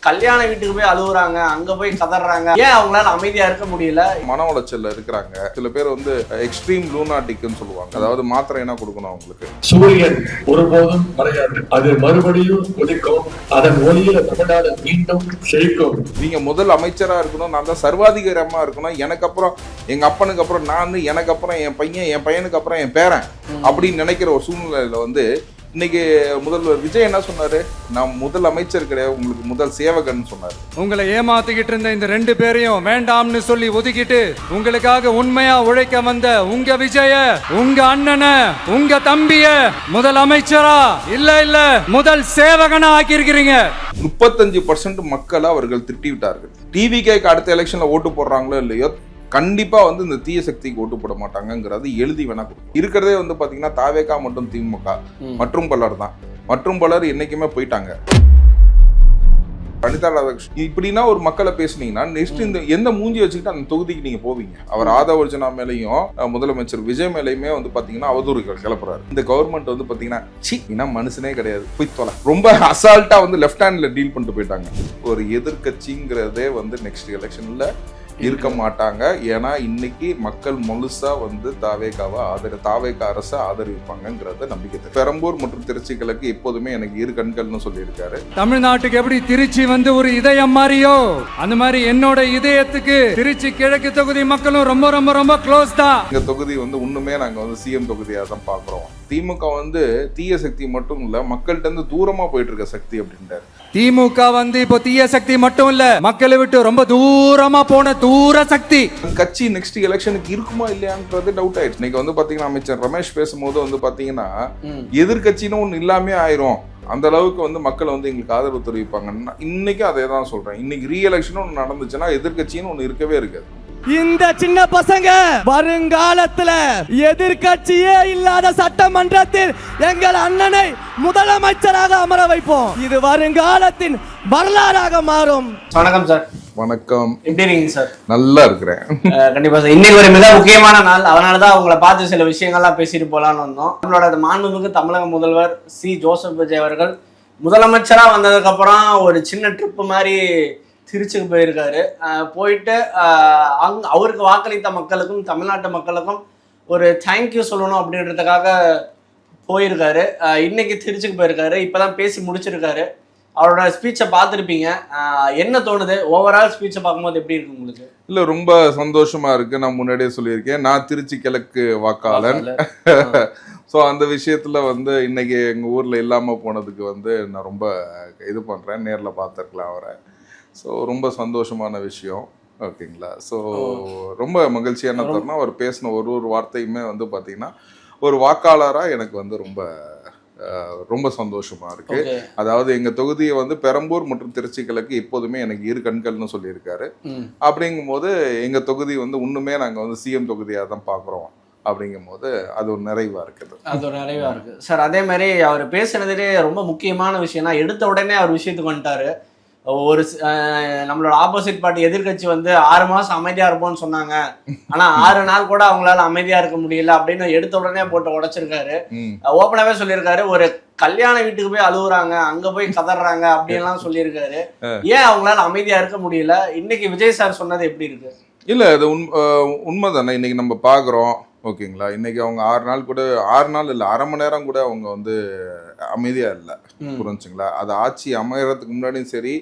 கல்யாண வீட்டுக்கு போய் அழுகுறாங்க, அங்க போய் கதறாங்க. ஏன் அவங்களால அமைதியா இருக்க முடியல? மன உளைச்சல்ல இருக்கிறாங்க. சில பேர் வந்து எக்ஸ்ட்ரீம் லூனாட்டிக்னு சொல்லுவாங்க. அதாவது மாத்திரை என்ன கொடுக்கணும் அவங்களுக்கு. சூரியன் ஒருபோதும் மறையாது, அது மறுபடியும் உதிக்கும், அதன் ஒளியில தமிழ்நாடு மீண்டும் செழிக்கும். நீங்க முதல் அமைச்சரா இருக்கணும், நான் தான் சர்வாதிகாரமா இருக்கணும், எனக்கு அப்புறம் எங்க அப்பனுக்கு அப்புறம் நான், எனக்கு அப்புறம் என் பையன், என் பையனுக்கு அப்புறம் என் பேரன் அப்படின்னு நினைக்கிற ஒரு சூழ்நிலையில வந்து இன்னைக்கு முதல்வர் விஜய் என்ன சொன்னாரு? நான் முதல் அமைச்சர் கிடையாது, உங்களுக்கு முதல் சேவகன் சொன்னாரு. உங்களை ஏமாத்திக்கிட்டு இருந்த இந்த 2 பேரையும் வேண்டாம்னு சொல்லி ஒதுக்கிட்டு உங்களுக்காக உண்மையா உழைக்க வந்த உங்க விஜய, உங்க அண்ணனை, உங்க தம்பிய முதல் அமைச்சரா இல்ல முதல் சேவகனா ஆக்கி இருக்கிறீங்க. 35% மக்களை அவர்கள் திட்டி விட்டார்கள். டிவிகேக்கு அடுத்த எலெக்ஷன்ல ஓட்டு போடுறாங்களோ இல்லையோ, கண்டிப்பா வந்து இந்த தீய சக்திக்கு ஓட்டு போட மாட்டாங்கிறது எழுதி வேணா கொடுக்கும். இருக்கிறதே வந்து பாத்தீங்கன்னா தாவேகா மற்றும் திமுக மற்றும் பலர் தான். மற்றும் பலர் என்னைக்குமே போயிட்டாங்க. அனிதா ராதாகிருஷ்ணன் இப்படின்னா ஒரு மக்களை பேசுனீங்கன்னா நெக்ஸ்ட் இந்த எந்த மூஞ்சி வச்சுக்கிட்டு அந்த தொகுதிக்கு நீங்க போவீங்க? அவர் ஆதவர்ஜனா மேலையும் முதலமைச்சர் விஜய் மேலையுமே வந்து பாத்தீங்கன்னா அவதூறுகள் கிளப்புறாரு. இந்த கவர்மெண்ட் வந்து பாத்தீங்கன்னா மனுஷனே கிடையாது, போய் தொலை, ரொம்ப அசால்ட்டா வந்து லெஃப்ட் ஹேண்ட்ல டீல் பண்ணிட்டு போயிட்டாங்க. ஒரு எதிர்கட்சிங்கிறதே வந்து நெக்ஸ்ட் எலெக்ஷன்ல இருக்க மாட்டாங்க. ஏன்னா இன்னைக்கு மக்கள் முழுசா வந்து தாவேகா அரசை ஆதரிப்பாங்கிறத நம்பிக்கை. பெரம்பூர் மற்றும் திருச்சி கிழக்கு எப்போதுமே எனக்கு இரு கண்கள்னு சொல்லியிருக்காரு. தமிழ்நாட்டுக்கு எப்படி திருச்சி வந்து ஒரு இதயம் மாதிரியோ, அந்த மாதிரி என்னோட இதயத்துக்கு திருச்சி கிழக்கு தொகுதி மக்களும் ரொம்ப ரொம்ப ரொம்ப க்ளோஸ் தான். இந்த தொகுதி வந்து இன்னுமே நாங்க வந்து சிஎம் தொகுதியாக தான் பாக்குறோம். திமுக வந்து தீய சக்தி மட்டும் இல்ல, மக்கள்கிட்ட இருந்து தூரமா போயிட்டு இருக்க சக்தி அப்படின்றாரு. திமுக வந்து இப்போ தீய சக்தி மட்டும் இல்ல, மக்களை விட்டு ரொம்ப தூரமா போன தூர சக்தி. கட்சி நெக்ஸ்ட் எலெக்ஷனுக்கு இருக்குமா இல்லையான்றது டவுட் ஆயிடுச்சு. இன்னைக்கு வந்து பாத்தீங்கன்னா அமைச்சர் ரமேஷ் பேசும்போது வந்து பாத்தீங்கன்னா எதிர்கட்சின்னு ஒண்ணு இல்லாமே ஆயிரும், அந்த அளவுக்கு வந்து மக்கள் வந்து எங்களுக்கு ஆதரவு தெரிவிப்பாங்க. இன்னைக்கு அதே தான் சொல்றேன். இன்னைக்கு ரீ எலெக்ஷன் ஒன்று நடந்துச்சுன்னா எதிர்கட்சின்னு ஒண்ணு இருக்கவே இருக்காது. இந்த சின்ன பசங்க வருங்காலத்துல எதிர்கட்சியே இல்லாத சட்டமன்றத்தில் எங்கள் அண்ணனை முதலமைச்சராக அமர வைப்போம். இது வருங்காலத்தின் வரலாறாக மாறும். வணக்கம் சார். வணக்கம். எப்படி இருக்கீங்க சார்? நல்லா இருக்கிறேன். கண்டிப்பா சார். இன்னைக்கு ஒரு மிக முக்கியமான நாள், அதனாலதான் உங்களை பார்த்து சில விஷயங்கள்லாம் பேசிட்டு போலான்னு வந்தோம். நம்மளோட மாண்புமிகு தமிழக முதல்வர் சி ஜோசப் விஜய் அவர்கள் முதலமைச்சரா வந்ததுக்கு அப்புறம் ஒரு சின்ன ட்ரிப் மாதிரி திருச்சிக்கு போயிருக்காரு. போயிட்டு அவருக்கு வாக்களித்த மக்களுக்கும் தமிழ்நாட்டு மக்களுக்கும் ஒரு தேங்க்யூ சொல்லணும் அப்படின்றதுக்காக போயிருக்காரு. இன்னைக்கு திருச்சிக்கு போயிருக்காரு. இப்பதான் பேசி முடிச்சிருக்காரு. அவரோட ஸ்பீச்சை பார்த்துருப்பீங்க. என்ன தோணுது? ஓவரால் ஸ்பீச்சை பார்க்கும்போது எப்படி இருக்கு உங்களுக்கு? இல்ல, ரொம்ப சந்தோஷமா இருக்கு. நான் முன்னாடியே சொல்லியிருக்கேன், நான் திருச்சி கிழக்கு வாக்காளன். ஸோ அந்த விஷயத்துல வந்து இன்னைக்கு எங்க ஊர்ல இல்லாம போனதுக்கு வந்து நான் ரொம்ப இது பண்றேன். நேர்ல பார்த்துருக்கலாம் அவரை. ஸோ ரொம்ப சந்தோஷமான விஷயம். ஓகேங்களா? ஸோ ரொம்ப மகிழ்ச்சியான தருணம். அவர் பேசின ஒரு வார்த்தையுமே வந்து பார்த்தீங்கன்னா ஒரு வாக்காளராக எனக்கு வந்து ரொம்ப சந்தோஷமா இருக்கு. அதாவது எங்க தொகுதியை வந்து பெரம்பூர் மற்றும் திருச்சி கிழக்கு எப்போதுமே எனக்கு இரு கண்கள்னு சொல்லியிருக்காரு. அப்படிங்கும் போது எங்க தொகுதி வந்து இன்னுமே நாங்க வந்து சிஎம் தொகுதியாக தான் பாக்குறோம். அப்படிங்கும் போது அது ஒரு நிறைவா இருக்குது. அது ஒரு நிறைவா இருக்கு சார். அதே மாதிரி அவர் பேசுனதுலே ரொம்ப முக்கியமான விஷயம்னா, எடுத்த உடனே அவர் விஷயத்துக்கு வந்துட்டாரு. ஒரு நம்மளோட ஆப்போசிட் பார்ட்டி எதிர்கட்சி வந்து 6 மாசம் அமைதியா இருப்போம்னு சொன்னாங்க, ஆனா 6 நாள் கூட அவங்களால அமைதியா இருக்க முடியல அப்படின்னு எடுத்த உடனே போட்டு உடைச்சிருக்காரு. ஓப்பனாவே சொல்லியிருக்காரு, ஒரு கல்யாண வீட்டுக்கு போய் அழுகுறாங்க, அங்க போய் கதறாங்க அப்படின்லாம் சொல்லியிருக்காரு. ஏன் அவங்களால அமைதியா இருக்க முடியல? இன்னைக்கு விஜய் சார் சொன்னது எப்படி இருக்கு? இல்ல, அது உண்மைதானே. இன்னைக்கு நம்ம பாக்குறோம். ஓகேங்களா? இன்னைக்கு அவங்க 6 நாள் கூட, 6 நாள் இல்லை, அரை மணி நேரம் கூட அவங்க வந்து அமைதியா இல்லை. புரிஞ்சுங்களா? அது ஆட்சி அமையறதுக்கு முன்னாடியும் சரி,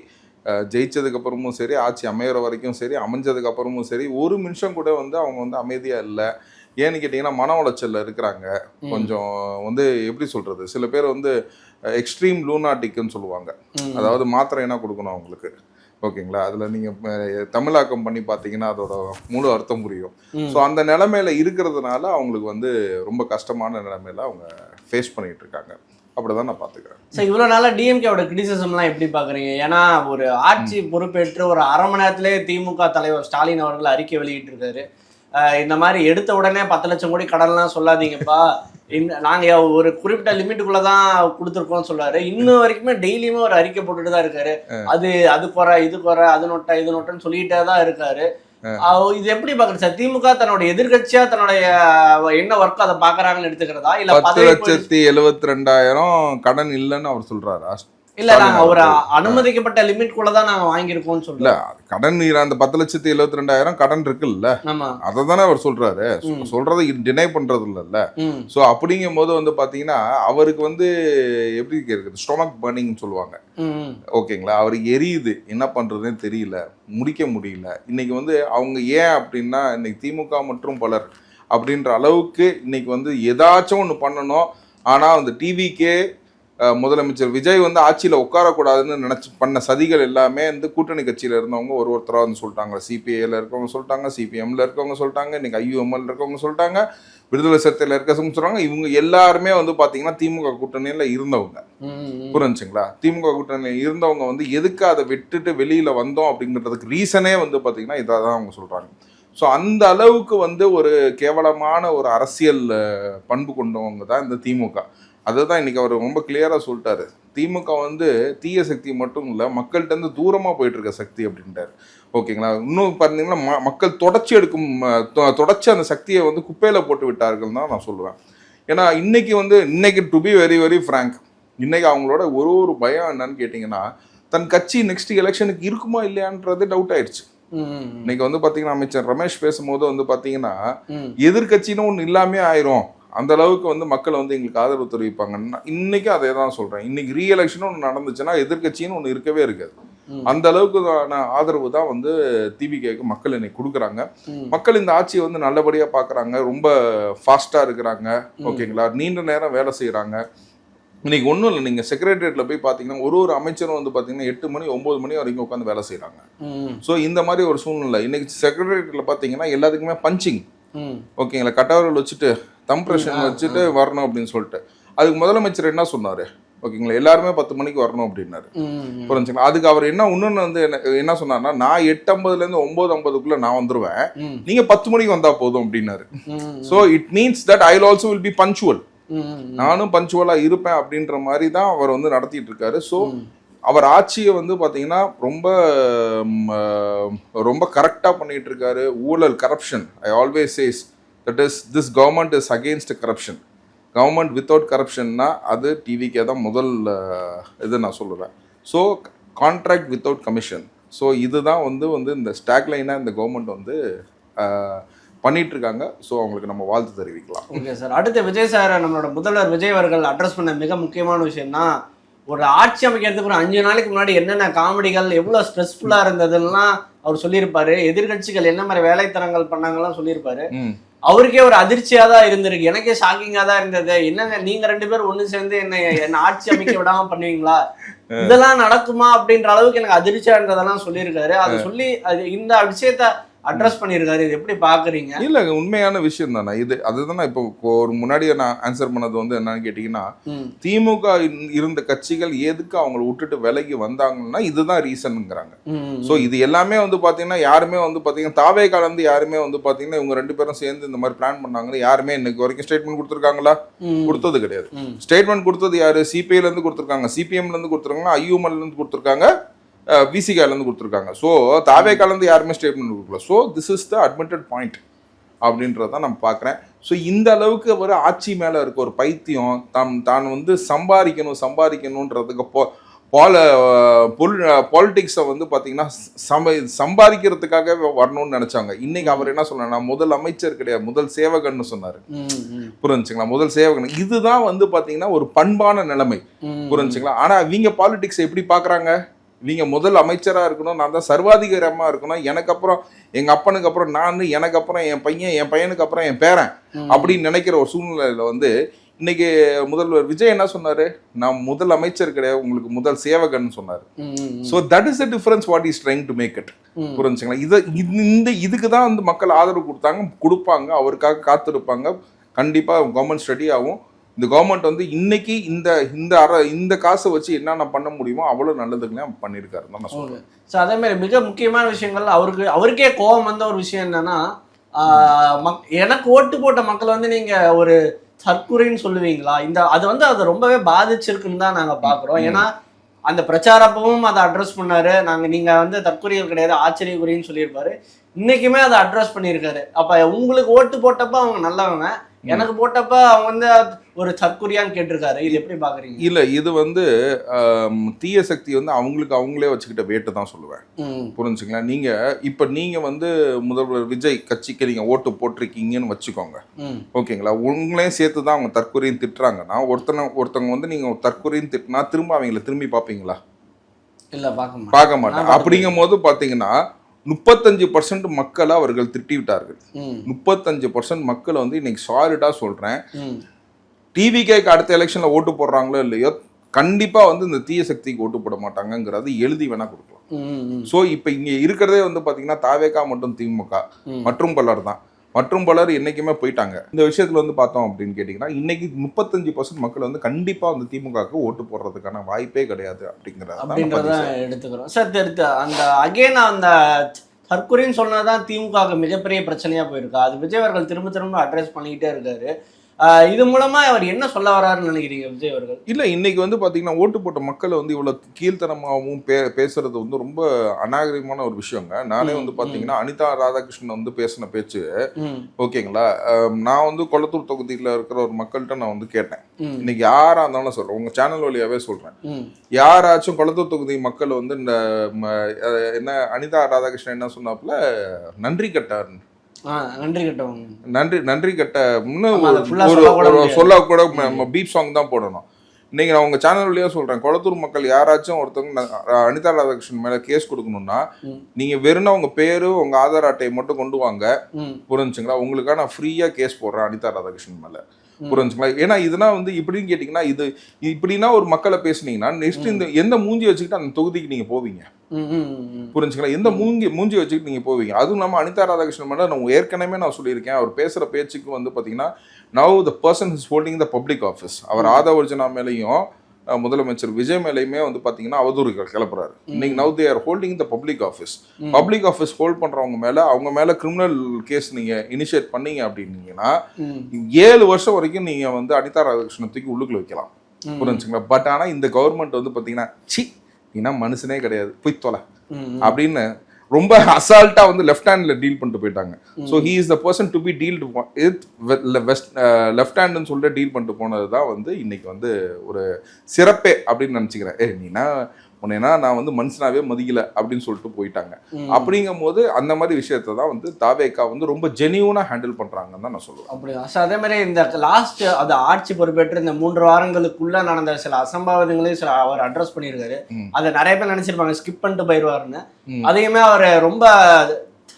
ஜெயிச்சதுக்கு அப்புறமும் சரி, ஆட்சி அமையற வரைக்கும் சரி, அமைஞ்சதுக்கு அப்புறமும் சரி, ஒரு நிமிஷம் கூட வந்து அவங்க வந்து அமைதியா இல்லை. ஏன்னு கேட்டீங்கன்னா மன உளைச்சல்ல இருக்கிறாங்க. கொஞ்சம் வந்து எப்படி சொல்றது, சில பேர் வந்து எக்ஸ்ட்ரீம் லூனாட்டிக்னு சொல்லுவாங்க. அதாவது மாத்திரை என்ன கொடுக்கணும் அவங்களுக்கு. ஓகேங்களா? அதுல நீங்க தமிழாக்கம் பண்ணி பார்த்தீங்கன்னா அதோட முழு அர்த்தம் புரியும். ஸோ அந்த நிலைமையில இருக்கிறதுனால அவங்களுக்கு வந்து ரொம்ப கஷ்டமான நிலைமையில அவங்க ஃபேஸ் பண்ணிட்டு இருக்காங்க. அப்படிதான் நான் பாத்துக்கிறேன். சார், இவ்வளவு நாளா டிஎம்கேவோட கிரிட்டிசிசம்லாம் எப்படி பாக்குறீங்க? ஏன்னா ஒரு ஆட்சி பொறுப்பேற்று ஒரு அரை மணி நேரத்திலே திமுக தலைவர் ஸ்டாலின் அவர்கள் அறிக்கை வெளியிட்டு இருக்காரு. இந்த மாதிரி எடுத்த உடனே 10 லட்சம் கோடி கடன்லாம் சொல்லாதீங்கப்பா, நாங்க ஒரு குறிப்பிட்ட லிமிட்டுக்குள்ளதான் கொடுத்துருக்கோம் சொல்றாரு. இன்னும் வரைக்குமே டெய்லியுமே ஒரு அறிக்கை போட்டுட்டு தான் இருக்காரு. அது குறை, இது குறை, அது நோட்டை, இது நோட்டன்னு சொல்லிட்டே தான் இருக்காரு. இது எப்படி பாக்குறது சார்? திமுக தன்னோட எதிர்கட்சியா தன்னுடைய என்ன ஒர்க் அதை பாக்குறாங்கன்னு எடுத்துக்கிறதா, இல்ல 10,72,000 கடன் இல்லைன்னு அவர் சொல்றாரா? இல்ல நாங்க ஒரு அனுமதிக்கப்பட்ட லிமிட் கூட தான் நாங்க வாங்கியிருக்கோம்னு இல்ல சொல்றோம். கடன் அந்த 10,72,000 கடன் இருக்குல்ல, ஆமா. அதை தானே அவர் சொல்றாரு. சொல்றதை டினை பண்றது இல்லைல்ல. ஸோ அப்படிங்கும் போது வந்து பாத்தீங்கன்னா அவருக்கு வந்து எப்படி இருக்குது, ஸ்டொமக் பர்னிங் சொல்லுவாங்க. ஓகேங்களா, அவருக்கு எரியுது, என்ன பண்றதுன்னு தெரியல, முடிக்க முடியல. இன்னைக்கு வந்து அவங்க ஏன் அப்படின்னா இன்னைக்கு திமுக மற்றும் பலர் அப்படின்ற அளவுக்கு இன்னைக்கு வந்து ஏதாச்சும் ஒன்று பண்ணணும். ஆனால் அந்த டிவிக்கே முதலமைச்சர் விஜய் வந்து ஆட்சியில் உட்காரக்கூடாதுன்னு நினச்சி பண்ண சதிகள் எல்லாமே வந்து கூட்டணி கட்சியில் இருந்தவங்க ஒருத்தராக வந்து சொல்லிட்டாங்க. சிபிஐயில் இருக்கவங்க சொல்லிட்டாங்க, சிபிஎம்ல இருக்கவங்க சொல்லிட்டாங்க, இன்னைக்கு ஐயுஎம்எல் இருக்கவங்க சொல்லிட்டாங்க, விடுதலை சிறுத்தையில் இருக்கவங்க சொல்கிறாங்க. இவங்க எல்லாருமே வந்து பார்த்தீங்கன்னா திமுக கூட்டணியில் இருந்தவங்க. புரிஞ்சுங்களா, திமுக கூட்டணியில் இருந்தவங்க வந்து எதுக்கு அதை விட்டுட்டு வெளியில் வந்தோம் அப்படிங்கிறதுக்கு ரீசனே வந்து பார்த்தீங்கன்னா இதாக தான் அவங்க சொல்கிறாங்க. ஸோ அந்த அளவுக்கு வந்து ஒரு கேவலமான ஒரு அரசியல் பண்பு கொண்டவங்க தான் இந்த திமுக. அதுதான் இன்னைக்கு அவர் ரொம்ப கிளியராக சொல்லிட்டாரு. திமுக வந்து தீய சக்தி மட்டும் இல்லை, மக்கள்கிட்ட இருந்து தூரமாக போயிட்டு இருக்க சக்தி அப்படின்ட்டாரு. ஓகேங்களா, இன்னும் பார்த்தீங்கன்னா மக்கள் தொடர்ச்சி அந்த சக்தியை வந்து குப்பையில் போட்டு விட்டார்கள் தான் நான் சொல்லுவேன். ஏன்னா இன்னைக்கு to be very very frank, இன்னைக்கு அவங்களோட ஒரு பயம் என்னன்னு கேட்டிங்கன்னா, தன் கட்சி நெக்ஸ்ட் எலெக்ஷனுக்கு இருக்குமா இல்லையான்றது டவுட் ஆயிடுச்சு. இன்னைக்கு வந்து பார்த்தீங்கன்னா அமைச்சர் ரமேஷ் பேசும்போது வந்து பார்த்தீங்கன்னா எதிர்கட்சின்னு ஒன்று இல்லாமே ஆயிரும், அந்த அளவுக்கு வந்து மக்கள் வந்து எங்களுக்கு ஆதரவு தெரிவிப்பாங்கன்னா இன்னைக்கு அதே தான் சொல்றேன். இன்னைக்கு ரீஎலெக்ஷன் ஒன்று நடந்துச்சுன்னா எதிர்கட்சின்னு ஒன்று இருக்கவே இருக்காது. அந்த அளவுக்கு ஆதரவு தான் வந்து டிவிகேக்கு மக்கள் இன்னைக்கு கொடுக்குறாங்க. மக்கள் இந்த ஆட்சியை வந்து நல்லபடியா பாக்குறாங்க, ரொம்ப ஃபாஸ்டா இருக்கிறாங்க. ஓகேங்களா, நீண்ட நேரம் வேலை செய்யறாங்க. இன்னைக்கு ஒன்றும் இல்லை, நீங்கள் செக்ரட்டரியேட்டில் போய் பார்த்தீங்கன்னா ஒரு அமைச்சரும் வந்து பார்த்தீங்கன்னா 8 மணி 9 மணி வரைக்கும் உட்காந்து வேலை செய்கிறாங்க. ஸோ இந்த மாதிரி ஒரு சூழ்நிலை இன்னைக்கு செக்ரட்டரியேட்டில் பார்த்தீங்கன்னா எல்லாத்துக்குமே பஞ்சிங். ஓகேங்களா, கட்டவர்கள் வச்சுட்டு தம்ப்ரெஷன் வச்சுட்டு வரணும் அப்படின்னு சொல்லிட்டு அதுக்கு முதலமைச்சர் என்ன சொன்னார், ஓகேங்களா, எல்லாருமே 10 மணிக்கு வரணும் அப்படின்னாரு. புரிஞ்சுங்களா, அதுக்கு அவர் இன்னொன்று வந்து என்ன சொன்னார்னா, நான் 8:50 9:50 நான் வந்துருவேன், நீங்கள் 10 மணிக்கு வந்தால் போதும் அப்படின்னாரு. So it means that I also will be punctual, நானும் பஞ்சுவலா இருப்பேன் அப்படின்ற மாதிரி தான் அவர் வந்து நடத்திட்டு இருக்காரு. ஸோ அவர் ஆட்சியை வந்து பார்த்தீங்கன்னா ரொம்ப கரெக்டாக பண்ணிட்டு இருக்காரு. ஊழல், corruption, I always says that is this government is against corruption. Government without கரப்ஷன்னா அது டிவிக்கே தான் முதல் இது நான் சொல்லுவேன். So contract without commission. So இதுதான் வந்து இந்த ஸ்டாக்லைனாக இந்த கவர்மெண்ட் வந்து பண்ணிட்டு இருக்காங்க. ஸோ அவங்களுக்கு நம்ம வாழ்த்து தெரிவிக்கலாம். ஓகே சார், அடுத்து விஜய் சார், நம்மளோட முதல்வர் விஜய் அவர்கள் அட்ரஸ் பண்ண மிக முக்கியமான விஷயம்னா, ஒரு ஆட்சி அமைக்கிறதுக்கு ஒரு 5 நாளைக்கு முன்னாடி என்னென்ன காமெடிகள் எவ்வளோ ஸ்ட்ரெஸ்ஃபுல்லாக இருந்ததுலாம் அவர் சொல்லியிருப்பாரு. எதிர்கட்சிகள் என்ன மாதிரி வேலைத்தனங்கள் பண்ணாங்கலாம் சொல்லியிருப்பாரு. அவருக்கே ஒரு அதிர்ச்சியாக தான் இருந்திருக்கு, எனக்கே ஷாக்கிங்காக தான் இருந்தது. என்னங்க நீங்க 2 பேரும் ஒன்று சேர்ந்து என்ன ஆட்சி அமைக்க விடாம பண்ணுவீங்களா, இதெல்லாம் நடக்குமா அப்படின்ற அளவுக்கு எனக்கு அதிர்ச்சியா இருந்ததெல்லாம் சொல்லியிருக்காரு. அதை சொல்லி இந்த விஷயத்த அட்ரஸ் பண்ணியிருக்காரு. இது எப்படி பாக்குறீங்க? இல்ல, உண்மையான விஷயம் தானே இது. அதுதான் இப்போ ஒரு முன்னாடியே நான் ஆன்சர் பண்ணது வந்து என்னன்னு கேட்டீங்கன்னா, திமுக இருந்த கட்சிகள் எதுக்கு அவங்களை விட்டுட்டு விலகி வந்தாங்கன்னா இதுதான் ரீசன்ங்கிறாங்க. ஸோ இது எல்லாமே வந்து பாத்தீங்கன்னா யாருமே வந்து பாத்தீங்கன்னா தாவே கலந்து யாருமே வந்து பாத்தீங்கன்னா இவங்க 2 பேரும் சேர்ந்து இந்த மாதிரி பிளான் பண்ணாங்கன்னு யாருமே இன்னைக்கு வரைக்கும் ஸ்டேட்மெண்ட் கொடுத்துருக்காங்களா? கொடுத்தது கிடையாது. ஸ்டேட்மெண்ட் கொடுத்தது யாரு? சிபிஐல இருந்து கொடுத்துருக்காங்க, சிபிஎம்ல இருந்து கொடுத்துருக்காங்க, ஐயுஎம்எல் இருந்து கொடுத்துருக்காங்க, விசிகாலேருந்து கொடுத்துருக்காங்க. ஸோ தாவே கலந்து யாருமே ஸ்டேட்மெண்ட் கொடுக்கல. So this is the admitted point அப்படின்றத நான் பார்க்குறேன். ஸோ இந்த அளவுக்கு ஒரு ஆட்சி மேலே இருக்க ஒரு பைத்தியம் தான் வந்து சம்பாதிக்கணுன்றதுக்கு பாலிடிக்ஸை வந்து பார்த்தீங்கன்னா சம்பாதிக்கிறதுக்காக வரணும்னு நினைச்சாங்க. இன்னைக்கு அவர் என்ன சொன்னார், நான் முதல் அமைச்சர் கிடையாது, முதல் சேவகன்னு சொன்னார். புரிஞ்சுங்களா, முதல் சேவகன். இதுதான் வந்து பார்த்தீங்கன்னா ஒரு பண்பான நிலைமை. புரிஞ்சுங்களா, ஆனால் இவங்க பாலிடிக்ஸ் எப்படி பார்க்குறாங்க, இவங்க முதல் அமைச்சராக இருக்கணும், நான் தான் சர்வாதிகாரமாக இருக்கணும், எனக்கு அப்புறம் எங்கள் அப்பனுக்கு அப்புறம் நான், எனக்கு அப்புறம் என் பையனுக்கு அப்புறம் என் பேரன் அப்படின்னு நினைக்கிற ஒரு சூழ்நிலையில் வந்து இன்னைக்கு முதல்வர் விஜய் என்ன சொன்னாரு, நான் முதல் அமைச்சர் கிடையாது, உங்களுக்கு முதல் சேவகன் சொன்னாரு. So that is the difference what is trying to make it. புரிஞ்சுங்களா, இதுக்கு தான் வந்து மக்கள் ஆதரவு கொடுப்பாங்க, அவருக்காக காத்திருப்பாங்க. கண்டிப்பாக கவர்மெண்ட் ஸ்டடி ஆகும். இந்த கவர்மெண்ட் வந்து இன்னைக்கு இந்த காசை வச்சு என்னென்ன பண்ண முடியுமோ அவ்வளோ நல்லதுங்களே பண்ணியிருக்காரு தான் நான் சொல்றேன். ஸோ அதே மாதிரி மிக முக்கியமான விஷயங்கள் அவருக்கே கோபம் வந்த ஒரு விஷயம் என்னன்னா, எனக்கு ஓட்டு போட்ட மக்கள் வந்து நீங்க ஒரு தற்குறின்னு சொல்லுவீங்களா? அது ரொம்பவே பாதிச்சிருக்குன்னு தான் நாங்கள் பார்க்குறோம். ஏன்னா அந்த பிரச்சாரப்பவும் அதை அட்ரஸ் பண்ணாரு. நீங்க வந்து தற்குறிகள் கிடையாது, ஆச்சரியக்குறின்னு சொல்லியிருப்பாரு. இன்னைக்குமே அதை அட்ரஸ் பண்ணியிருக்காரு. அப்ப உங்களுக்கு ஓட்டு போட்டப்ப அவங்க நல்லவங்க, எனக்கு போட்டப்ப அவங்க வந்து ஒரு தற்குறியான்னு கேட்டிருக்காரு. இது எப்படி பாக்குறீங்க? இல்ல இது வந்து தீய சக்தி வந்து அவங்களுக்கு அவங்களே வச்சுக்கிட்ட வேட்டு தான் சொல்லுவேன். புரிஞ்சுங்களா? நீங்க வந்து முதல்வர் விஜய் கட்சிக்கு நீங்க ஓட்டு போட்டிருக்கீங்கன்னு வச்சுக்கோங்க, ஓகேங்களா? உங்களையும் சேர்த்து தான் அவங்க தற்கொலையும் திட்டுறாங்கன்னா ஒருத்தவங்க வந்து நீங்க தற்கொலையும் திட்டினா திரும்ப அவங்கள திரும்பி பார்ப்பீங்களா? இல்ல, பார்க்க மாட்டேன். அப்படிங்கும் போது பாத்தீங்கன்னா 35% மக்களை அவர்கள் திட்டி விட்டார்கள். 35% மக்களை வந்து இன்னைக்கு சாலிடா சொல்றேன், டிவிகேக்கு அடுத்த எலெக்ஷன்ல ஓட்டு போடுறாங்களோ இல்லையோ கண்டிப்பா வந்து இந்த தீய சக்திக்கு ஓட்டு போட மாட்டாங்கிறது எழுதி வேணா கொடுக்கலாம். சோ இப்ப இங்க இருக்கிறதே வந்து பாத்தீங்கன்னா தாவேகா மற்றும் திமுக மற்றும் பலர் தான். மற்றும் பலர் என்னைக்குமே போயிட்டாங்க. இந்த விஷயத்துல வந்து பார்த்தோம் அப்படின்னு கேட்டீங்கன்னா இன்னைக்கு 35% மக்கள் வந்து கண்டிப்பா வந்து திமுகவுக்கு ஓட்டு போடுறதுக்கான வாய்ப்பே கிடையாது அப்படிங்கிறத எடுத்துக்கிறோம். சார், அந்த அகைன் அந்த தற்கொலைன்னு சொன்னதான் திமுக மிகப்பெரிய பிரச்சனையா போயிருக்கா? அது விஜய் அவர்கள் திரும்ப திரும்ப அட்ரஸ் பண்ணிக்கிட்டே இருக்காரு. இது மூலமா அவர் என்ன சொல்ல வராருன்னு நினைக்கிறீங்க விஜய் அவர்கள்? இல்ல, இன்னைக்கு வந்து பாத்தீங்கன்னா ஓட்டு போட்ட மக்களை வந்து இவ்வளவு கீழ்த்தனமாகவும் பேசுறது வந்து ரொம்ப அநாகரிகமான ஒரு விஷயங்க. நானே வந்து பாத்தீங்கன்னா அனிதா ராதாகிருஷ்ணன் வந்து பேசின பேச்சு, ஓகேங்களா, நான் வந்து கொளத்தூர் தொகுதியில இருக்கிற ஒரு மக்கள்கிட்ட நான் வந்து கேட்டேன். இன்னைக்கு யாரா இருந்தாலும் சொல்றேன், உங்க சேனல் வழியாவே சொல்றேன், யாராச்சும் கொளத்தூர் தொகுதி மக்கள் வந்து இந்த என்ன அனிதா ராதாகிருஷ்ணன் என்ன சொன்னாப்புல, நன்றி கட்டார், நன்றி கட்ட சொல்ல கூட பீப் சாங் தான் போடணும். இன்னைக்கு நான் உங்க சேனல் வழியா சொல்றேன், கொளத்தூர் மக்கள் யாராச்சும் ஒருத்தவங்க அனிதா ராதாகிருஷ்ணன் மேல கேஸ் கொடுக்கணும்னா நீங்க வெறும் உங்க பேரு உங்க ஆதார் அட்டையை மட்டும் கொண்டு வாங்க, புரிஞ்சுங்களா? உங்களுக்காக நான் ஃப்ரீயா கேஸ் போடுறேன் அனிதா ராதாகிருஷ்ணன் மேல, புரிஞ்சுங்களா? ஏன்னா இதெல்லாம் வந்து இப்படின்னு கேட்டீங்கன்னா இது இப்படின்னா ஒரு மக்களை பேசுனீங்கன்னா நெக்ஸ்ட் இந்த எந்த மூஞ்சி வச்சுக்கிட்டு அந்த தொகுதிக்கு நீங்க போவீங்க, புரிஞ்சுங்களா? எந்த மூஞ்சி வச்சுக்கிட்டு நீங்க போவீங்க? அதுவும் நம்ம அனிதா ராதாகிருஷ்ணன் மேல நான் ஏற்கனவே நான் சொல்லியிருக்கேன், அவர் பேசுற பேச்சுக்கு வந்து பாத்தீங்கன்னா now the person is holding the public office. அவர் ஆதவர்ஜனா மேலையும் முதலமைச்சர் விஜய் மேலையுமே வந்து பாத்தீங்கன்னா அவதூறுகள் கிளப்புறாரு. இன்னைக்கு now they are holding the public office. Public office hold பண்றவங்க மேல அவங்க மேல கிரிமினல் கேஸ் நீங்க இனிஷியேட் பண்ணீங்க அப்படின்னீங்கன்னா 7 வருஷம் வரைக்கும் நீங்க வந்து அனிதா ராதாகிருஷ்ணன் தூக்கி உள்ளுக்குள்ள வைக்கலாம், புரிஞ்சுங்களா? பட் ஆனா இந்த கவர்மெண்ட் வந்து பாத்தீங்கன்னா சி நீனா மனுஷனே கிடையாது, போய் தொலை அப்படின்னு ரொம்ப அசால்ட்டா வந்து லெஃப்ட் ஹேண்ட்ல டீல் பண்ணிட்டு போயிட்டாங்க. So he is the person to be dealt left ஹேண்ட்னு சொல்லிட்டு டீல் பண்ணிட்டு போனது தான் வந்து இன்னைக்கு வந்து ஒரு சிறப்பே அப்படின்னு நினச்சிக்கிறேன். நீனா உன்னைனா நான் வந்து மனுஷனாவே மதிக்கல அப்படின்னு சொல்லிட்டு போயிட்டாங்க. அப்படிங்கும் போது அந்த மாதிரி விஷயத்த தான் வந்து தாவேகா வந்து ரொம்ப ஜெனியூனா ஹேண்டில் பண்றாங்கன்னு தான் நான் சொல்லுவேன். அப்படிதான். அதே மாதிரி இந்த லாஸ்ட் அது ஆட்சி பொறுப்பேற்று இந்த 3 வாரங்களுக்குள்ள நடந்த சில அசம்பாவிதங்களையும் சில அவர் அட்ரஸ் பண்ணியிருக்காரு. அதை நிறைய பேர் நினைச்சிருப்பாங்க ஸ்கிப் பண்ணிட்டு போயிடுவாருன்னு. அதையுமே அவர் ரொம்ப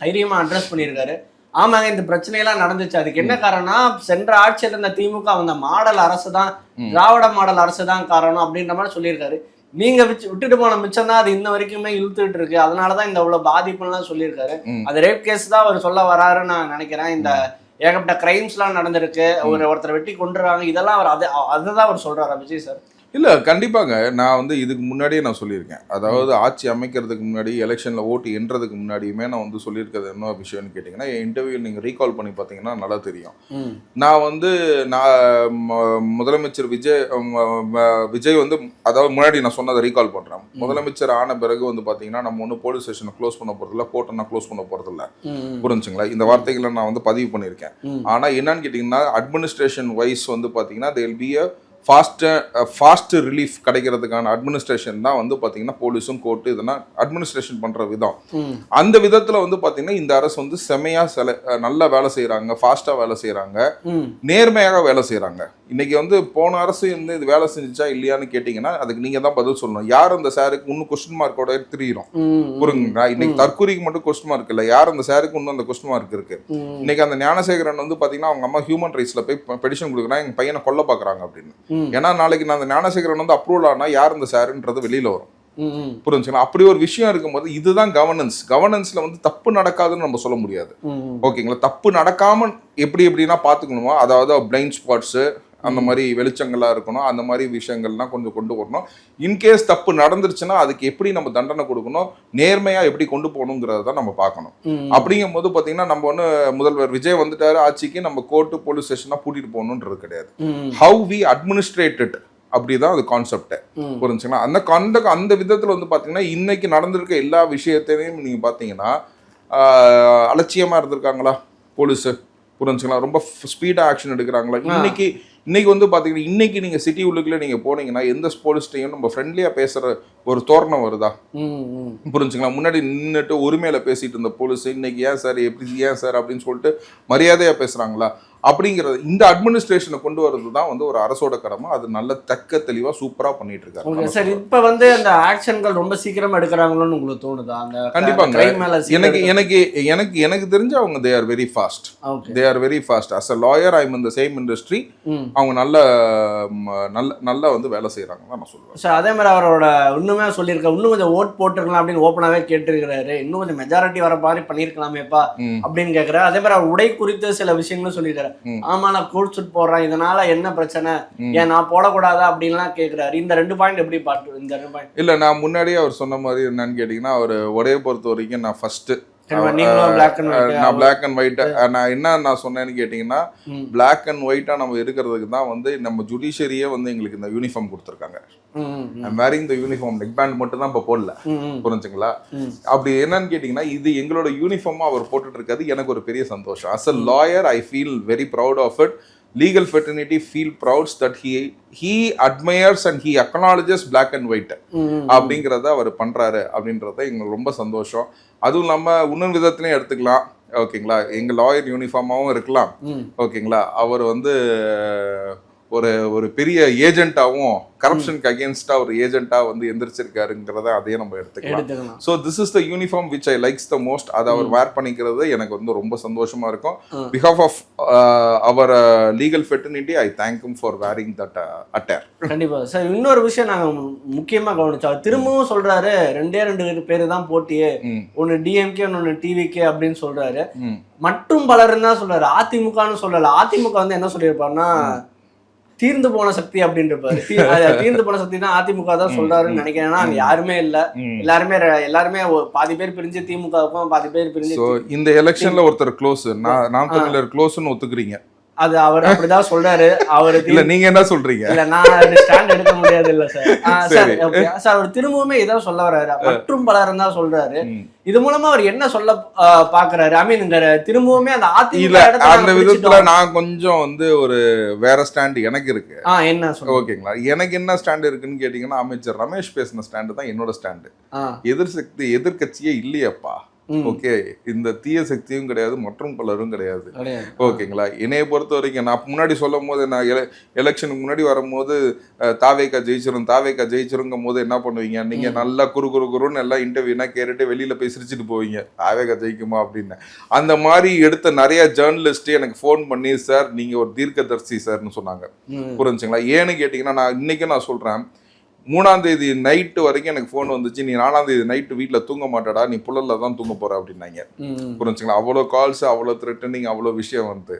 தைரியமா அட்ரஸ் பண்ணியிருக்காரு. ஆமாங்க, இந்த பிரச்சனையெல்லாம் நடந்துச்சு. அதுக்கு என்ன காரணம்னா சென்ற ஆட்சியில் இருந்த திமுக அந்த மாடல் அரசு தான், திராவிட மாடல் அரசு தான் காரணம் அப்படின்ற மாதிரி சொல்லியிருக்காரு. நீங்க விட்டுட்டு போன மிச்சம் தான் அது இன்ன வரைக்குமே இழுத்துட்டு இருக்கு. அதனாலதான் இந்த இவ்வளவு பாதிப்புலாம் சொல்லியிருக்காரு. அது ரேப் கேஸ் தான் அவர் சொல்ல வராருன்னு நான் நினைக்கிறேன். இந்த ஏகப்பட்ட கிரைம்ஸ் எல்லாம் நடந்திருக்கு, ஒருத்தரை வெட்டி கொண்டுறாங்க, இதெல்லாம் அவர் அதுதான் அவர் சொல்றாரா விஜய் சார்? இல்லை, கண்டிப்பாங்க. நான் வந்து இதுக்கு முன்னாடியே நான் சொல்லியிருக்கேன். அதாவது ஆட்சி அமைக்கிறதுக்கு முன்னாடி எலெக்ஷனில் ஓட்டு எண்றதுக்கு முன்னாடியுமே நான் வந்து சொல்லியிருக்கிறது என்ன விஷயம்னு கேட்டிங்கன்னா, என் இன்டர்வியூ நீங்கள் ரீகால் பண்ணி பார்த்தீங்கன்னா நல்லா தெரியும். நான் முதலமைச்சர் விஜய் வந்து அதாவது முன்னாடி நான் சொன்னதை ரீகால் பண்ணுறேன். முதலமைச்சர் ஆன பிறகு வந்து பார்த்தீங்கன்னா நம்ம ஒன்றும் போலீஸ் ஸ்டேஷனை க்ளோஸ் பண்ண போகிறதில்ல, கோர்ட்டை நான் க்ளோஸ் பண்ண போகிறதில்ல, புரிஞ்சுங்களா? இந்த வார்த்தைகளை நான் வந்து பதிவு பண்ணியிருக்கேன். ஆனால் என்னன்னு கேட்டிங்கன்னா அட்மினிஸ்ட்ரேஷன் வைஸ் வந்து பார்த்தீங்கன்னா there will be a fast relief கிடைக்கிறதுக்கான அட்மினிஸ்ட்ரேஷன் தான் வந்து பார்த்தீங்கன்னா போலீஸும் கோர்ட்டு இதெல்லாம் அட்மினிஸ்ட்ரேஷன் பண்ணுற விதம். அந்த விதத்தில் வந்து பார்த்தீங்கன்னா இந்த அரசு வந்து செமையாக நல்லா வேலை செய்கிறாங்க, ஃபாஸ்ட்டாக வேலை செய்கிறாங்க, நேர்மையாக வேலை செய்கிறாங்க. இன்னைக்கு வந்து போன அரசு வந்து இது வேலை செஞ்சுச்சா இல்லையான்னு கேட்டிங்கன்னா அதுக்கு நீங்கள் தான் பதில் சொல்லணும். யார் அந்த சாருக்கு இன்னும் கொஸ்டின் மார்க்கோட தெரியும், புரியுங்களா? இன்னைக்கு தற்கூரிக்கு மட்டும் கொஸ்டின் மார்க் இல்லை, யார் அந்த சாருக்கு இன்னும் அந்த கொஸ்டின் மார்க் இருக்கு. இன்னைக்கு அந்த ஞானசேகரன் வந்து பார்த்தீங்கன்னா அவங்க அம்மா ஹியூமன் ரைட்ஸில் போய் பெடிஷன் கொடுக்குறாங்க, எங்கள் பையனை கொல்ல பார்க்குறாங்க அப்படின்னு. ஏன்னா நாளைக்கு நான் அந்த ஞானசேகரன் வந்து அப்ரூவல் ஆனா யார் இந்த சாருன்றது வெளியில வரும், புரிஞ்சுங்களா? அப்படி ஒரு விஷயம் இருக்கும்போது இதுதான் கவர்னன்ஸ்ல வந்து தப்பு நடக்காதுன்னு நம்ம சொல்ல முடியாது, ஓகேங்களா? தப்பு நடக்காம எப்படின்னா பாத்துக்கணுமோ, அதாவது பிளைண்ட் ஸ்பாட்ஸ் அந்த மாதிரி வெளிச்சங்களா இருக்கணும், அந்த மாதிரி விஷயங்கள்லாம் கொஞ்சம் கொண்டு வரணும். இன்கேஸ் தப்பு நடந்துருச்சுன்னா அதுக்கு எப்படி நம்ம தண்டனை கொடுக்கணும், நேர்மையா எப்படி கொண்டு போகணுங்கிறத தான் நம்ம பார்க்கணும். அப்படிங்கும் போது பாத்தீங்கன்னா நம்ம ஒன்று முதல்வர் விஜய் வந்துட்டாரு ஆட்சிக்கு, நம்ம கோர்ட்டு போலீஸ் ஸ்டேஷனா கூட்டிட்டு போகணுன்றது கிடையாது. ஹவு வி அட்மினிஸ்ட்ரேட்டட் அப்படிதான் அது கான்செப்ட், புரிஞ்சுங்களா? அந்த விதத்துல வந்து பாத்தீங்கன்னா இன்னைக்கு நடந்திருக்க எல்லா விஷயத்தையும் நீங்க பாத்தீங்கன்னா அலட்சியமா இருந்திருக்காங்களா போலீஸ், புரிஞ்சுங்களா, ரொம்ப ஸ்பீடாக ஆக்ஷன் எடுக்கிறாங்களா. இன்னைக்கு வந்து பார்த்தீங்கன்னா இன்னைக்கு நீங்கள் சிட்டி உள்ளுக்குள்ளே நீங்கள் போனீங்கன்னா எந்த போலீஸ்டையும் நம்ம ஃப்ரெண்ட்லியாக பேசுகிற ஒரு தோரணம் வருதா? புரிஞ்சுங்களா. முன்னாடி நின்றுட்டு உரிமையில பேசிட்டு இருந்த போலீஸ் இன்னைக்கு ஏன் சார் அப்படின்னு சொல்லிட்டு மரியாதையாக பேசுகிறாங்களா? அப்படிங்கிறது இந்த அட்மினிஸ்ட்ரேஷனை கொண்டு வரது தான் வந்து ஒரு அரசோட கடமை. அது நல்ல தக்க தெளிவா சூப்பரா பண்ணிட்டு இருக்காங்க. சார் இப்ப வந்து அந்த ஆக்ஷன்கள் ரொம்ப சீக்கிரமா எடுக்கிறாங்களோன்னு உங்களுக்கு தோணுதா? அந்த கண்டிப்பாங்க. எனக்கு தெரிஞ்ச அவங்க they are very fast. As a lawyer I am in the same industry. அவங்க நல்ல வந்து வேலை செய்யறாங்க தான் நான் சொல்லுவேன். சார் அதே மாதிரி அவரோட இன்னுமே சொல்லியிருக்க இன்னும் கொஞ்சம் ஓட் போட்டுருக்கலாம் அப்படின்னு ஓப்பனாவே கேட்டிருக்கிறாரு. இன்னும் கொஞ்சம் மெஜாரிட்டி வர மாதிரி பண்ணிருக்கலாமேப்பா அப்படின்னு கேட்கிறாரு. அதே மாதிரி அவர் உடை குறித்து சில விஷயங்களும் சொல்லியிருக்காரு. ஆமா நான் கோட் சூட் போடுறேன், இதனால என்ன பிரச்சனை, ஏன் நான் போடக்கூடாதா அப்படின்லாம் கேட்கிறாரு. இந்த 2 பாயிண்ட் எப்படி பார்த்து? இந்த 2 பாயிண்ட் இல்ல, நான் முன்னாடியே அவர் சொன்ன மாதிரி என்னன்னு கேட்டீங்கன்னா, அவர் உடைய பொறுத்த வரைக்கும் நான் ஃபர்ஸ்ட் நான் பிளாக் அண்ட் ஒயிட் நான் என்ன சொன்னேன்னு கேட்டீங்கன்னா, பிளாக் அண்ட் ஒயிட்டா நம்ம இருக்கிறதுக்கு தான் வந்து நம்ம ஜுடிஷியரியே வந்து எங்களுக்கு இந்த யூனிஃபார்ம் கொடுத்துருக்காங்க. Wearing the uniform neck band மட்டும் தான் இப்போ போடல. புரிஞ்சுங்களா? அப்படி என்னன்னு கேட்டீங்கன்னா, இது எங்களோட யூனிஃபார்மா அவர் போட்டுட்டு இருக்காது. எனக்கு ஒரு பெரிய சந்தோஷம். As a lawyer I feel very proud of it. Legal fraternity feel proud that he admires and he acknowledges black and white அப்படிங்கிறத அவர் பண்றாரு அப்படின்றத எங்களுக்கு ரொம்ப சந்தோஷம். அதுவும் இல்லாம இன்னொரு விதத்துலயும் எடுத்துக்கலாம். ஓகேங்களா, எங்க லாயர் யூனிஃபார்மாவும் இருக்கலாம். ஓகேங்களா, அவர் வந்து ஒரு பெரிய ஏஜென்ட்டாவும் கரப்ஷனுக்கு அகேன்ஸ்டா ஒரு ஏஜென்ட்டா வந்து எந்திரிச்சிருக்காருங்கிறத அதையே நம்ம எடுத்துக்கலாம். So this is the uniform which I likes the most. அதை அவர் வேர் பண்ணிக்கிறது எனக்கு வந்து ரொம்ப சந்தோஷமா இருக்கும். பிகாஸ் ஆஃப் அவர் legal fraternity I thank him for wearing that attire. கண்டிப்பா சார். இன்னொரு விஷயம் நாங்க முக்கியமா கவனிச்சோம், திரும்பவும் சொல்றாரு 2 பேரு தான் போட்டியே, ஒன்னு டிஎம்கே ஒன்னு டிவிகே அப்படின்னு சொல்றாரு. மற்றும் பலரும் தான் சொல்றாரு, அதிமுகன்னு சொல்லல. அதிமுக வந்து என்ன சொல்லியிருப்பாருன்னா தீர்ந்து போன சக்தி அப்படின்னு இருப்பாரு. தீர்ந்து போன சக்தி தான் அதிமுக தான் சொல்றாருன்னு நினைக்கிறேன். அங்க யாருமே இல்ல, எல்லாருமே பாதி பேர் பிரிஞ்சு திமுகவுக்கும் பாதி பேர் பிரிஞ்சு. இந்த எலெக்ஷன்ல ஒருத்தர் க்ளோஸ், நாம் தமிழர் க்ளோஸ்னு ஒத்துக்கிறீங்க? அது அவர் அப்படிதான் சொல்றாரு. அவரு இல்ல, நீங்க என்ன சொல்றீங்க? இல்ல, நான் ஸ்டாண்ட் எடுக்க முடியாது இல்ல சார். சார் அவர் திரும்பவுமே இதான் சொல்ல வர்றாரு, மற்றும் பலரும் தான் சொல்றாரு. இது மூலமா அவர் என்ன சொல்ல பாக்குறாரு? ஐ மீன் திரும்பவுமே அந்த அதிமுக அந்த விதத்துல நான் கொஞ்சம் வந்து ஒரு வேற ஸ்டாண்ட் எனக்கு இருக்கு. என்ன சொல்ல? ஓகேங்களா, எனக்கு என்ன ஸ்டாண்ட் இருக்குன்னு கேட்டீங்கன்னா, அமைச்சர் ரமேஷ் பேசின ஸ்டாண்டு தான் என்னோட ஸ்டாண்டு. எதிர்கட்சியே இல்லையப்பா. ஓகே, இந்த தீய சக்தியும் கிடையாது, மற்றும் பலரும் கிடையாது. ஓகேங்களா, என்னைய பொறுத்த வரைக்கும் நான் முன்னாடி சொல்லும் போது, நான் எலெக்ஷனுக்கு முன்னாடி வரும்போது தாவேக்கா ஜெயிச்சிருங்கும் போது என்ன பண்ணுவீங்க நீங்க? நல்லா குறுன்னு எல்லாம் இன்டர்வியூனா கேட்டுட்டு வெளியில போய் சிரிச்சுட்டு போவீங்க, தாவேக்கா ஜெயிக்குமா அப்படின்னு. அந்த மாதிரி எடுத்த நிறைய ஜேர்னலிஸ்ட் எனக்கு ஃபோன் பண்ணி, சார் நீங்க ஒரு தீர்க்கதர்சி சார்னு சொன்னாங்க. புரிஞ்சுங்களா? ஏன்னு கேட்டீங்கன்னா, நான் இன்னைக்கு நான் சொல்றேன், 3ஆம் தேதி நைட்டு வரைக்கும் எனக்கு ஃபோன் வந்துச்சு, நீ 4ஆம் தேதி நைட்டு வீட்டில் தூங்க மாட்டடா, நீ புள்ளல தான் தூங்க போற அப்படின்னாங்க. புரிஞ்சுங்களா? அவ்வளோ கால்ஸ், அவ்வளோ த்ரெட்டனிங், அவ்வளோ விஷயம் வந்து.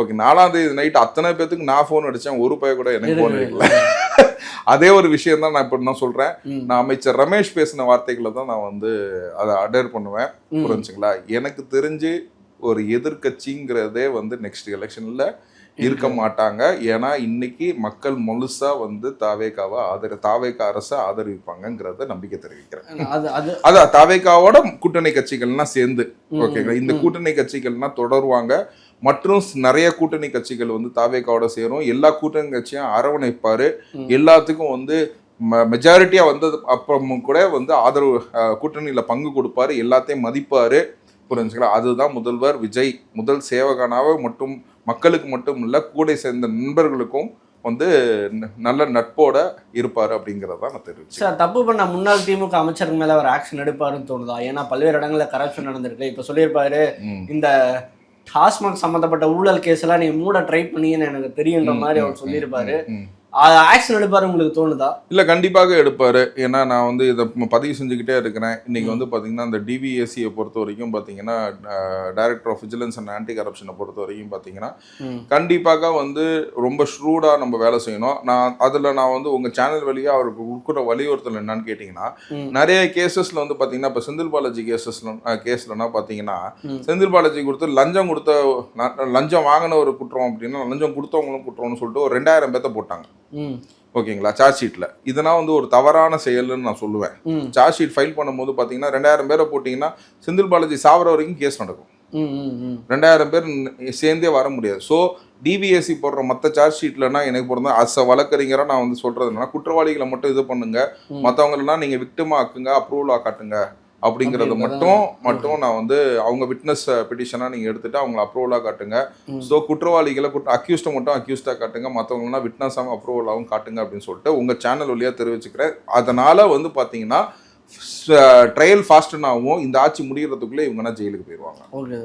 ஓகே, 4ஆம் தேதி நைட்டு அத்தனை பேத்துக்கு நான் ஃபோன் அடித்தேன், ஒரு பைய கூட எனக்கு ஃபோன் அடிக்கல. அதே ஒரு விஷயம் தான் நான் இப்போ நான் சொல்றேன். நான் அமைச்சர் ரமேஷ் பேசின வார்த்தைகளை தான் நான் வந்து அதை அடேர் பண்ணுவேன். புரிஞ்சுங்களா? எனக்கு தெரிஞ்சு ஒரு எதிர்கட்சிங்கிறதே வந்து நெக்ஸ்ட் எலெக்ஷன்ல இருக்க மாட்டாங்க. ஏன்னா இன்னைக்கு மக்கள் முழுசா வந்து தாவேகா அரசை ஆதரிப்பாங்கிறத நம்பிக்கை தெரிவிக்கிறேன். அதான் தாவேகாவோட கூட்டணி கட்சிகள்லாம் சேர்ந்து. ஓகேங்களா, இந்த கூட்டணி கட்சிகள்லாம் தொடருவாங்க. மற்றும் நிறைய கூட்டணி கட்சிகள் வந்து தாவேகாவோட சேரும். எல்லா கூட்டணி கட்சியும் அரவணைப்பாரு. எல்லாத்துக்கும் வந்து மெஜாரிட்டியா வந்தது அப்புறமும் கூட வந்து ஆதரவு கூட்டணியில பங்கு கொடுப்பாரு. எல்லாத்தையும் மதிப்பாரு. புரிஞ்சுக்கலாம்? அதுதான் முதல்வர் விஜய் முதல் சேவகனாக மட்டும் மக்களுக்கு மட்டும் இல்ல, கூட சேர்ந்த நண்பர்களுக்கும் வந்து நல்ல நட்போட இருப்பாரு அப்படிங்கறத நான் தெரிவிச்சேன். சார், தப்பு பண்ண முன்னாள் திமுக அமைச்சருக்கு மேல அவர் ஆக்ஷன் எடுப்பாருன்னு தோணுதா? ஏன்னா பல்வேறு இடங்கள்ல கரப்ஷன் நடந்திருக்கு. இப்ப சொல்லியிருப்பாரு, இந்த டாஸ்மாக் சம்பந்தப்பட்ட ஊழல் கேஸ் எல்லாம் நீங்க மூட ட்ரை பண்ணீங்கன்னு எனக்கு தெரியுன்ற மாதிரி அவர் சொல்லியிருப்பாரு. ஆக்ஷன் எடுப்பாரு உங்களுக்கு தோணுதா? இல்ல, கண்டிப்பாக எடுப்பாரு. ஏன்னா நான் வந்து இதை பதிவு செஞ்சுக்கிட்டே இருக்கிறேன். இன்னைக்கு வந்து பாத்தீங்கன்னா இந்த டிவிஎஸ்சியை பொறுத்த வரைக்கும் பாத்தீங்கன்னா, director of vigilance and anti கரப்ஷனை பொறுத்த வரைக்கும் பாத்தீங்கன்னா கண்டிப்பாக வந்து ரொம்ப ஷ்ரூடா நம்ம வேலை செய்யணும். நான் வந்து உங்க சேனல் வழியா அவருக்கு கொடுக்குற வலியுறுத்தல் என்னன்னு கேட்டீங்கன்னா, நிறைய கேசஸ்ல வந்து பாத்தீங்கன்னா, இப்ப செந்தில் பாலாஜி கேஸ்லன்னா பாத்தீங்கன்னா, செந்தில் பாலாஜி கொடுத்து லஞ்சம் வாங்கின ஒரு குற்றம் அப்படின்னா, லஞ்சம் கொடுத்தவங்களும் குற்றம்னு சொல்லிட்டு ஒரு 2000 பேர்த்த போட்டாங்க. ஓகேங்களா, சார்ஜ் ஷீட்ல. இதெல்லாம் வந்து ஒரு தவறான செயல்னு நான் சொல்லுவேன். சார்ஜ் ஷீட் ஃபைல் பண்ணும்போது பாத்தீங்கன்னா 2000 பேரை போட்டீங்கன்னா செந்தில் பாலாஜி சாவர வரைக்கும் கேஸ் நடக்கும். 2000 பேர் சேர்ந்தே வர முடியாது. ஸோ டிவிஎஸ்சி போடுற மற்ற சார்ஜ் ஷீட்லனா எனக்கு பொறுத்த அஸ் வழக்கறிஞராக நான் வந்து சொல்றது என்னன்னா, குற்றவாளிகளை மட்டும் இது பண்ணுங்க, மற்றவங்களெல்லாம் நீங்க விக்டிமா ஆக்குங்க, அப்ரூவலா காட்டுங்க அப்படிங்கறது மட்டும் நான் வந்து அவங்க விட்னஸ் பெட்டிஷனா நீங்க எடுத்துட்டு அவங்களை அப்ரூவலா காட்டுங்க. ஸோ குற்றவாளிகளை அக்யூஸ்டை மட்டும் அக்யூஸ்டா காட்டுங்க, மற்றவங்கலாம் விட்னஸாகவும் அப்ரூவலாகவும் காட்டுங்க அப்படின்னு சொல்லிட்டு உங்க சேனல் வழியா தெரிவிச்சுக்கிறேன். அதனால வந்து பாத்தீங்கன்னா ட்ரையல் ஃபாஸ்ட்னாவும் இந்த ஆட்சி முடிகிறதுக்குள்ளே இவங்கன்னா ஜெயிலுக்கு போயிடுவாங்க. ஓகே.